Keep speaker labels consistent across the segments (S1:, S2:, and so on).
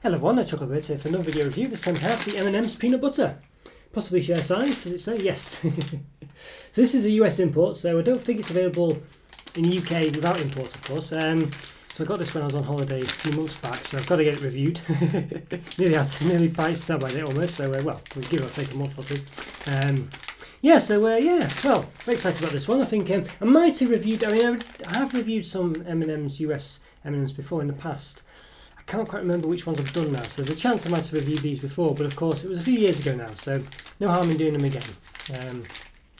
S1: Hello everyone, Chocolo here for another video review. This time I have the M&Ms peanut butter. Possibly share size, does it say? Yes. So this is a US import, so I don't think it's available in the UK without import, of course. So I got this when I was on holiday a few months back, so I've got to get it reviewed. nearly bites sell by it almost, so well, we'll give it or take a month or two. Well, very excited about this one. I think I might have reviewed, I have reviewed some M&Ms, US M&Ms before in the past. I can't quite remember which ones I've done now, so there's a chance I might have reviewed these before, but of course it was a few years ago now, so no harm in doing them again. And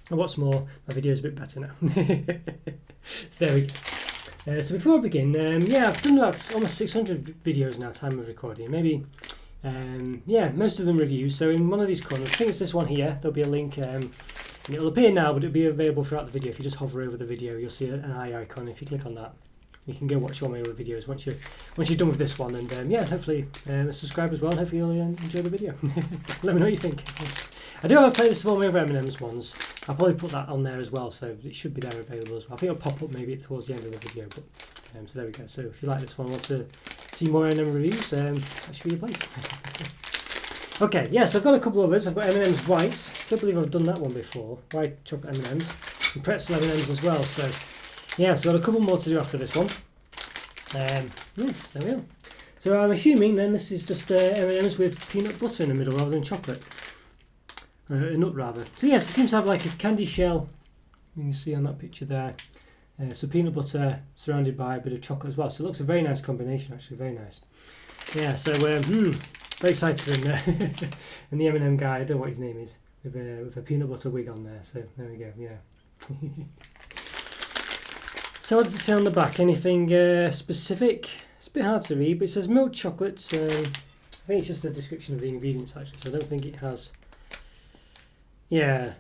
S1: what's more, my video's a bit better now. So there we go. So before I begin, I've done about almost 600 videos now, time of recording, maybe, most of them reviews. So in one of these corners, I think it's this one here, there'll be a link, and it'll appear now, but it'll be available throughout the video. If you just hover over the video, you'll see an eye icon. If you click on that, you can go watch all my other videos once you're done with this one, and hopefully subscribe as well, and hopefully you'll enjoy the video. Let me know what you think. I do have a playlist of all my other M&Ms ones. I'll probably put that on there as well, so it should be there available as well. I think it'll pop up maybe towards the end of the video, but so there we go. So if you like this one, want to see more M&M reviews, that should be your place. Okay, yes, I've got a couple of others. I've got M&Ms White. I don't believe I've done that one before. White chocolate M&Ms. And pretzel M&Ms as well, so yeah, so I've got a couple more to do after this one. So there we are. So I'm assuming then this is just M&Ms with peanut butter in the middle rather than chocolate. A nut rather. So yes, it seems to have like a candy shell. You can see on that picture there. So peanut butter surrounded by a bit of chocolate as well. So it looks a very nice combination, actually, very nice. Yeah, so very excited and the M&M guy, I don't know what his name is, with a peanut butter wig on there. So there we go, yeah. So what does it say on the back? Anything specific? It's a bit hard to read, but it says milk chocolate. I think it's just a description of the ingredients actually, so I don't think it has. Yeah.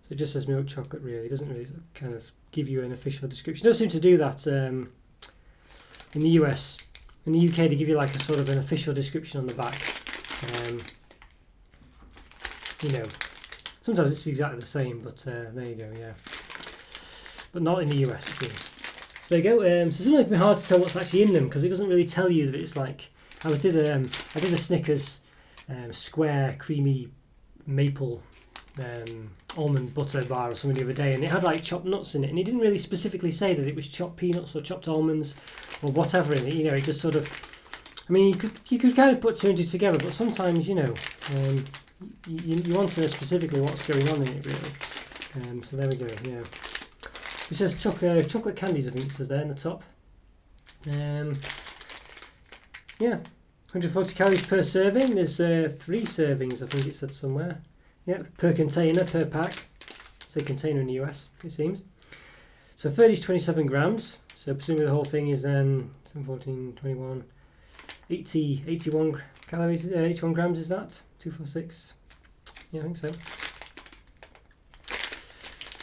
S1: So it just says milk chocolate really. It doesn't really kind of give you an official description. It does seem to do that in the US. In the UK they give you like a sort of an official description on the back. Sometimes it's exactly the same, but there you go, yeah. But not in the US, it seems. So there you go. So sometimes it can be hard to tell what's actually in them because it doesn't really tell you that it's like. I did a Snickers square creamy maple almond butter bar or something the other day, and it had like chopped nuts in it, and it didn't really specifically say that it was chopped peanuts or chopped almonds or whatever in it. It just sort of. I mean, you could kind of put two and two together, but sometimes you want to know specifically what's going on in it really. So there we go. Yeah. It says chocolate candies, I think it says there in the top. 140 calories per serving. There's 3 servings, I think it said somewhere. Yeah, per container, per pack. It's a container in the US, it seems. So 30 to 27 grams. So presumably the whole thing is 7, 14, 21, 81 calories, 81 grams is that? 246. Yeah, I think so.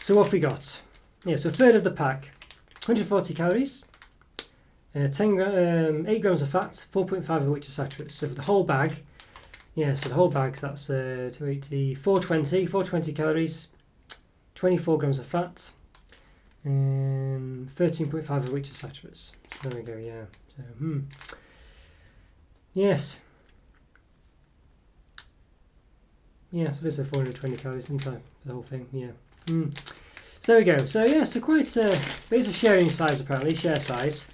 S1: So what have we got? Yeah, so a third of the pack, 140 calories, 8 grams of fat, 4.5 of which are saturates. So for the whole bag, that's 420 calories, 24 grams of fat, 13.5 of which are saturates. So there we go, yeah. So, Yes. Yeah, so there's 420 calories inside the whole thing, yeah. So there we go. So yeah, so quite but it's a sharing size apparently, share size.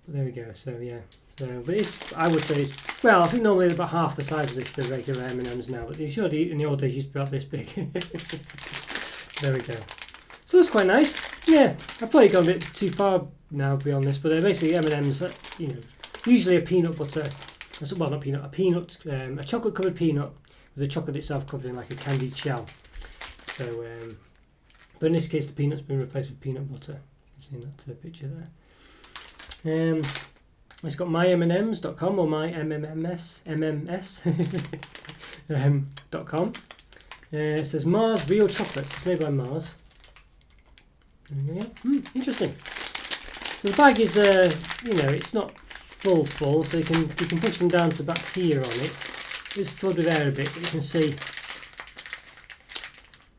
S1: But there we go. So yeah. So but I would say I think normally about half the size of this the regular M&Ms now, but in the old days used to be about this big. There we go. So that's quite nice. Yeah, I've probably gone a bit too far now beyond this, but basically M&Ms, usually a peanut butter. Well, not peanut, a chocolate covered peanut with the chocolate itself covered in like a candied shell. So. But in this case, the peanut's been replaced with peanut butter. You can see in that picture there. It's got mymms.com or MMS.com. It says Mars Real Chocolate. It's made by Mars. Interesting. So the bag is, it's not full, so you can push them down to back here on it. It's filled with air a bit, but you can see.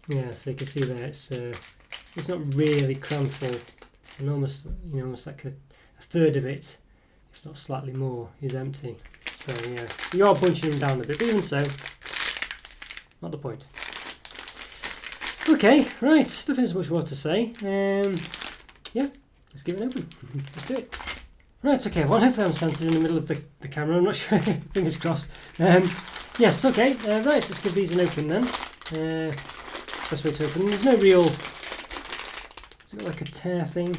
S1: Yeah, so you can see there it's not really crammed full, and almost like a third of it not slightly more, is empty. So yeah, you are bunching them down a bit, but even so, not the point. Okay, right, don't think there's much more to say. Yeah, let's give it open. Let's do it. Right, okay, well, hopefully I'm centered in the middle of the camera, I'm not sure, fingers crossed. Yes, okay, right, let's give these an open then. Best way to open them. There's no real, is it like a tear thing?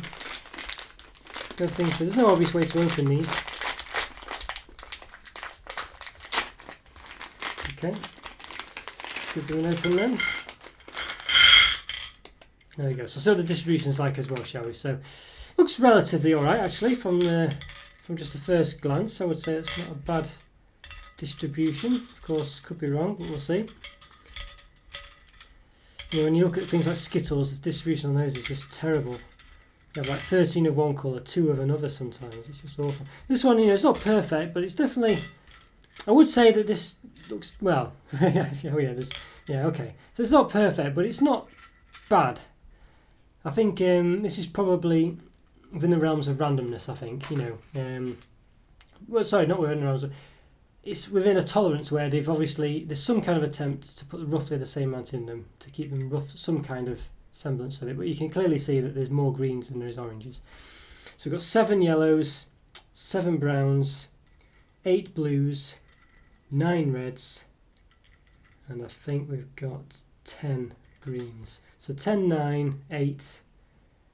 S1: Don't think so, there's no obvious way to open these. Okay, let's give them an open then. There we go, so the distribution's like as well, shall we? So, looks relatively alright actually from just the first glance. I would say it's not a bad distribution. Of course, could be wrong, but we'll see. You know, when you look at things like Skittles, the distribution on those is just terrible. You have like 13 of one colour, 2 of another sometimes. It's just awful. This one, you know, it's not perfect, but it's definitely. I would say that this looks well. Yeah, okay. So it's not perfect, but it's not bad. I think this is probably within the realms of randomness. I think, you know. Well, sorry, not within the realms of. It's within a tolerance where they've obviously there's some kind of attempt to put roughly the same amount in them to keep them some kind of semblance of it. But you can clearly see that there's more greens than there is oranges. So we've got 7 yellows, 7 browns, 8 blues, 9 reds, and I think we've got 10 greens. So 10, 9, 8,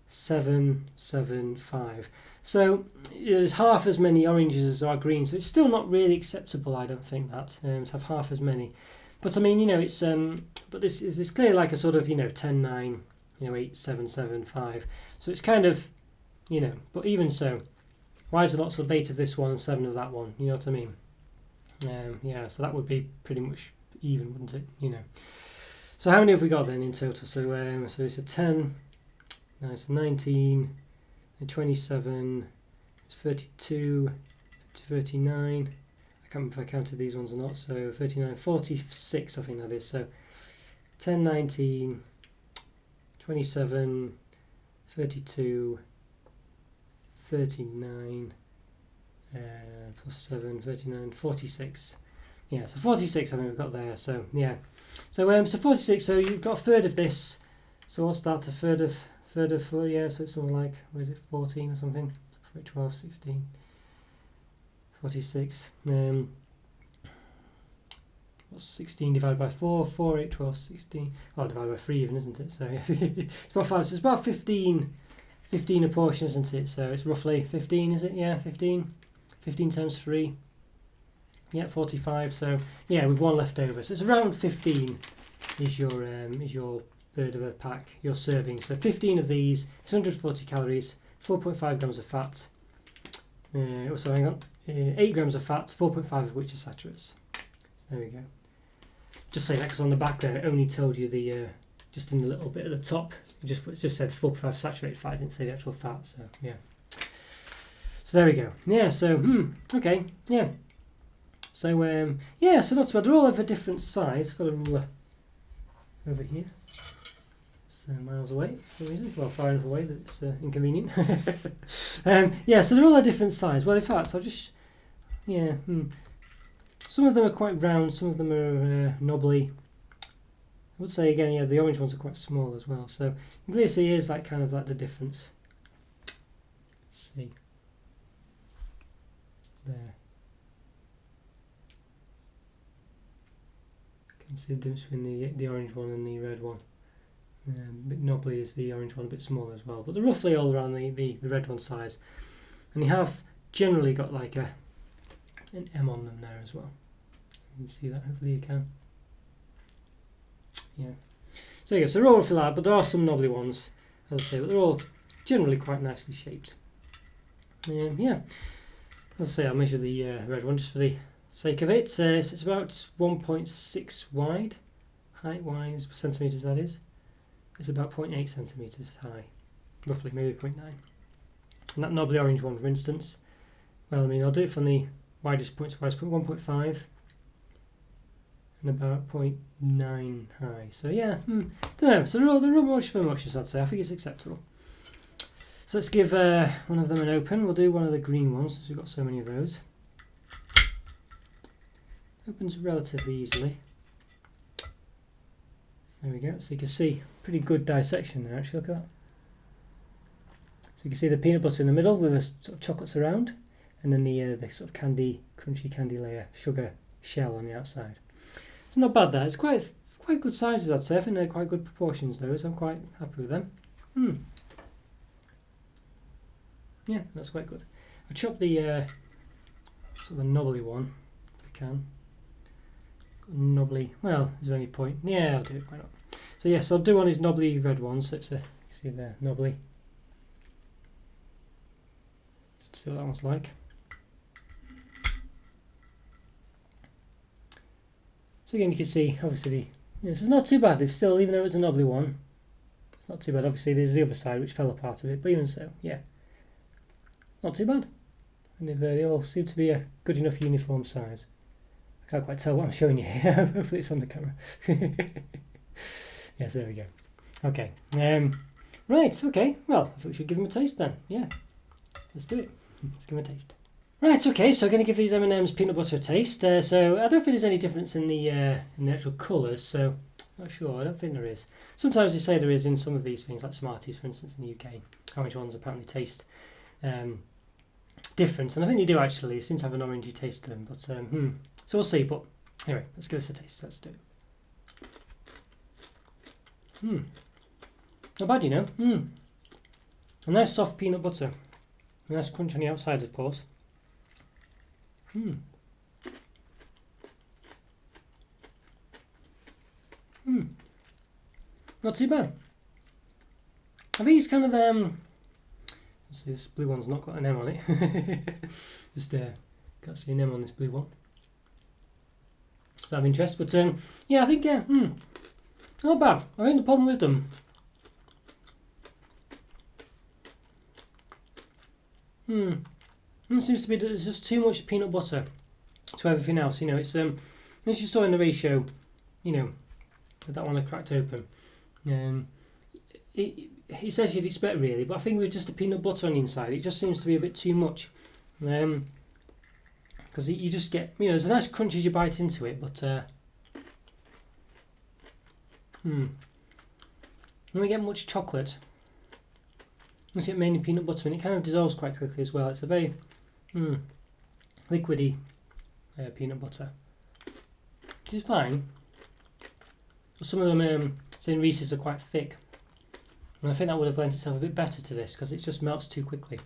S1: 7, 7, 5. So there's half as many oranges as are greens. So it's still not really acceptable, I don't think, that to have half as many. But I mean, you know, it's but this is clearly like a sort of, you know, 10, 9, you know, 8, 7, 7, 5. So it's kind of, you know, but even so, why is there lots of 8 of this one and 7 of that one? You know what I mean? Yeah, so that would be pretty much even, wouldn't it? You know. So how many have we got then in total? So so it's a 10, no, it's a 19, and 27, it's 32, it's 39. I can't remember if I counted these ones or not. So 39, 46, I think that is. So 10, 19, 27, 32, 39. Plus 7, 39, 46. Yeah, so 46 I think we've got there. So yeah, so 46. So you've got a third of this. So what's that? A third of yeah. So it's something like, what is it, 14 or something? 12, 16, 46. What's 16 divided by 4? 4, 8, 12, 16. Oh, divided by 3 even, isn't it? So yeah, it's about 5. So it's about 15 a portion, isn't it? So it's roughly 15, is it? Yeah, 15. 15 times 3, yeah, 45. So yeah, with 1 left over, so it's around 15 is your third of a pack, your serving. So 15 of these, 140 calories, 4.5 grams of fat. Also, hang on, 8 grams of fat, 4.5 of which are saturates. So there we go. Just say that because on the back there it only told you the just in the little bit at the top, it just said 4.5 saturated fat. It didn't say the actual fat. So yeah. So there we go. Yeah, so, okay, yeah. So, yeah, so not too bad. They're all of a different size. I've got a ruler over here. It's miles away for some reason. Well, far enough away that it's inconvenient. Yeah, so they're all a different size. Well, in fact, I'll just, yeah. Some of them are quite round, some of them are knobbly. I would say, again, yeah, the orange ones are quite small as well. So, you can clearly see here's like kind of like the difference. Let's see. There. You can see the difference between the orange one and the red one. A bit knobbly is the orange one, a bit smaller as well. But they're roughly all around the red one size. And you have generally got like an M on them there as well. You can see that, hopefully you can. Yeah. So there you go, so they're all roughly like that, but there are some knobbly ones, as I say, but they're all generally quite nicely shaped. Yeah. As I say, I'll measure the red one just for the sake of it. So it's about 1.6 wide, height-wise, centimetres that is. It's about 0.8 centimetres high, roughly, maybe 0.9. And that knobbly orange one, for instance, well, I mean, I'll do it from the widest point to widest point, 1.5, and about 0.9 high. So yeah, don't know. So they're all much for muchness, I'd say. I think it's acceptable. So let's give one of them an open. We'll do one of the green ones since we've got so many of those. Opens relatively easily. There we go. So you can see pretty good dissection there actually, look at that. So you can see the peanut butter in the middle with the sort of chocolates around, and then the sort of crunchy candy layer, sugar shell on the outside. It's not bad that. It's quite good sizes, I'd say. I think they're quite good proportions those. I'm quite happy with them. Yeah, that's quite good. I'll chop the sort of a knobbly one if I can. Knobbly, well, is there any point? Yeah, I'll do it, why not? So yes, I'll do one of these knobbly red ones. So it's a, you see there, knobbly. Let's see what that one's like. So again, you can see obviously so it's not too bad. It's still, even though it's a knobbly one, it's not too bad. Obviously, there's the other side which fell apart a bit, but even so, yeah, not too bad. And they all seem to be a good enough uniform size. I can't quite tell what I'm showing you here. Hopefully, it's on the camera. Yes, there we go. Okay. Right. Okay. Well, I think we should give them a taste then. Yeah. Let's do it. Let's give them a taste. Right, okay, so I'm going to give these M&Ms peanut butter a taste. So I don't think there's any difference in the actual colours, so not sure, I don't think there is. Sometimes they say there is in some of these things, like Smarties for instance in the UK. Orange ones apparently taste different, and I think they do actually. They seem to have an orangey taste to them, but so we'll see. But anyway, let's give this a taste, let's do it. Not bad, you know. A nice soft peanut butter. A nice crunch on the outside, of course. Not too bad. I think it's kind of let's see, this blue one's not got an M on it. Just can't see an M on this blue one. So I'm interested, but yeah, I think not bad. I think the problem with them it seems to be that there's just too much peanut butter to everything else. You know, it's as you saw in the ratio, you know, that one I cracked open. It says you'd expect really, but I think with just the peanut butter on the inside, it just seems to be a bit too much. Because you just get, you know, there's a nice crunch as you bite into it, but when we get much chocolate, you get mainly peanut butter, and it kind of dissolves quite quickly as well. It's a very liquidy peanut butter, which is fine. But some of them, say in Reese's, are quite thick, and I think that would have lent itself a bit better to this because it just melts too quickly.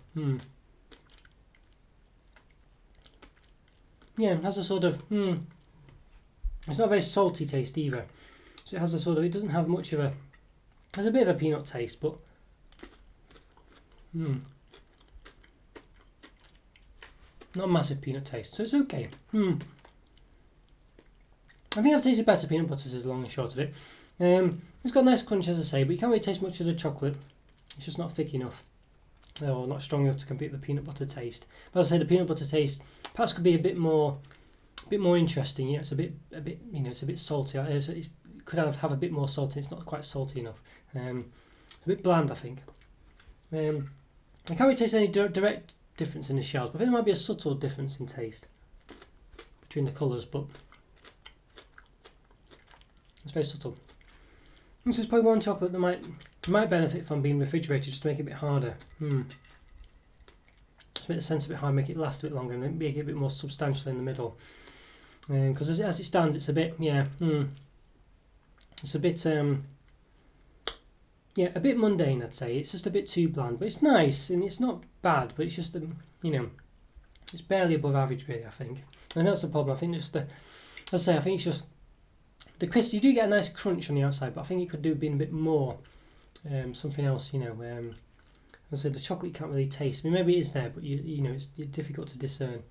S1: Yeah, it has a sort of it's not a very salty taste either. So it has a sort of, it doesn't have much of a, there's a bit of a peanut taste, but not a massive peanut taste, so it's okay. I think I've tasted better peanut butters is the long and short of it. It's got a nice crunch, as I say, but you can't really taste much of the chocolate. It's just not thick enough, or not strong enough to compete with the peanut butter taste. But as I say, the peanut butter taste perhaps could be a bit more interesting. You know, it's a bit, you know, it's a bit salty. So it could have a bit more salt. It's not quite salty enough. A bit bland, I think. I can't really taste any direct difference in the shells, but I think there might be a subtle difference in taste between the colours, but it's very subtle. This is probably one chocolate that might benefit from being refrigerated just to make it a bit harder. Just make the centre a bit hard, make it last a bit longer, and make it a bit more substantial in the middle. Because as it stands, it's a bit, it's a bit, a bit mundane, I'd say. It's just a bit too bland, but it's nice and it's not bad. But it's just, you know, it's barely above average, really. I think, and that's the problem. I think just as I say, I think it's just the crisp. You do get a nice crunch on the outside, but I think it could do being a bit more, something else. You know, as I said, the chocolate you can't really taste. I mean, maybe it is there, but you know, it's difficult to discern.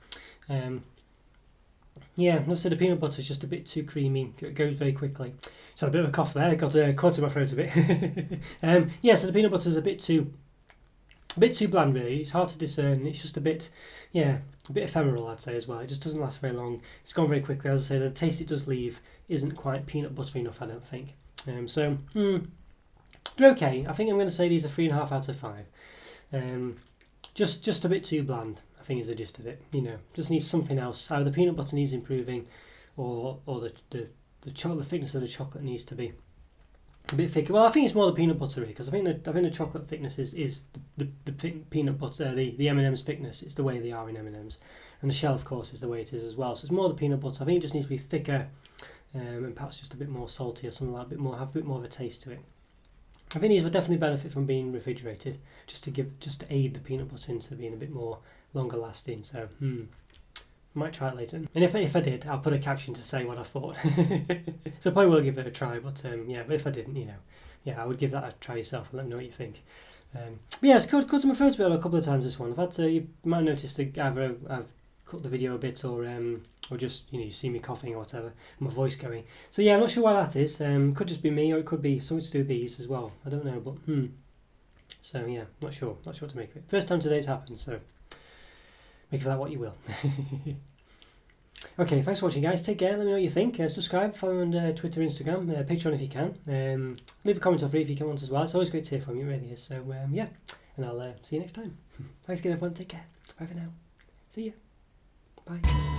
S1: Yeah, as I said, the peanut butter is just a bit too creamy. It goes very quickly. So a bit of a cough there. Got caught in my throat a bit. Yeah, so the peanut butter is a bit too bland, really. It's hard to discern. It's just a bit ephemeral, I'd say, as well. It just doesn't last very long. It's gone very quickly. As I say, the taste it does leave isn't quite peanut buttery enough, I don't think. They're okay. I think I'm going to say these are 3.5 out of 5. Just a bit too bland, I think, is the gist of it. You know, just needs something else. Either the peanut butter needs improving, or the thickness of the chocolate needs to be a bit thicker. Well, I think it's more the peanut buttery, because I think the chocolate thickness is the peanut butter, the M&Ms thickness. It's the way they are in M&Ms, and the shell, of course, is the way it is as well. So it's more the peanut butter. I think it just needs to be thicker, and perhaps just a bit more salty or something like that. Have a bit more of a taste to it. I think these would definitely benefit from being refrigerated, just to aid the peanut butter into being a bit more longer lasting. So might try it later. And if I did, I'll put a caption to say what I thought. So I probably will give it a try, but yeah, but if I didn't, you know, yeah, I would give that a try yourself and let me know what you think. But yeah, it's cut to my throat a couple of times this one. I've had to, you might notice that either I've cut the video a bit, or just, you know, you see me coughing or whatever, my voice going. So yeah, I'm not sure why that is. Could just be me, or it could be something to do with these as well. I don't know, but So yeah, not sure what to make of it. First time today it's happened, so make of that what you will. Okay, thanks for watching, guys. Take care. Let me know what you think. Subscribe, follow me on Twitter, Instagram, Patreon if you can. Leave a comment or free if you want as well. It's always great to hear from you, it really is. So yeah, and I'll see you next time. Thanks again, everyone. Take care. Bye for now. See ya. Bye.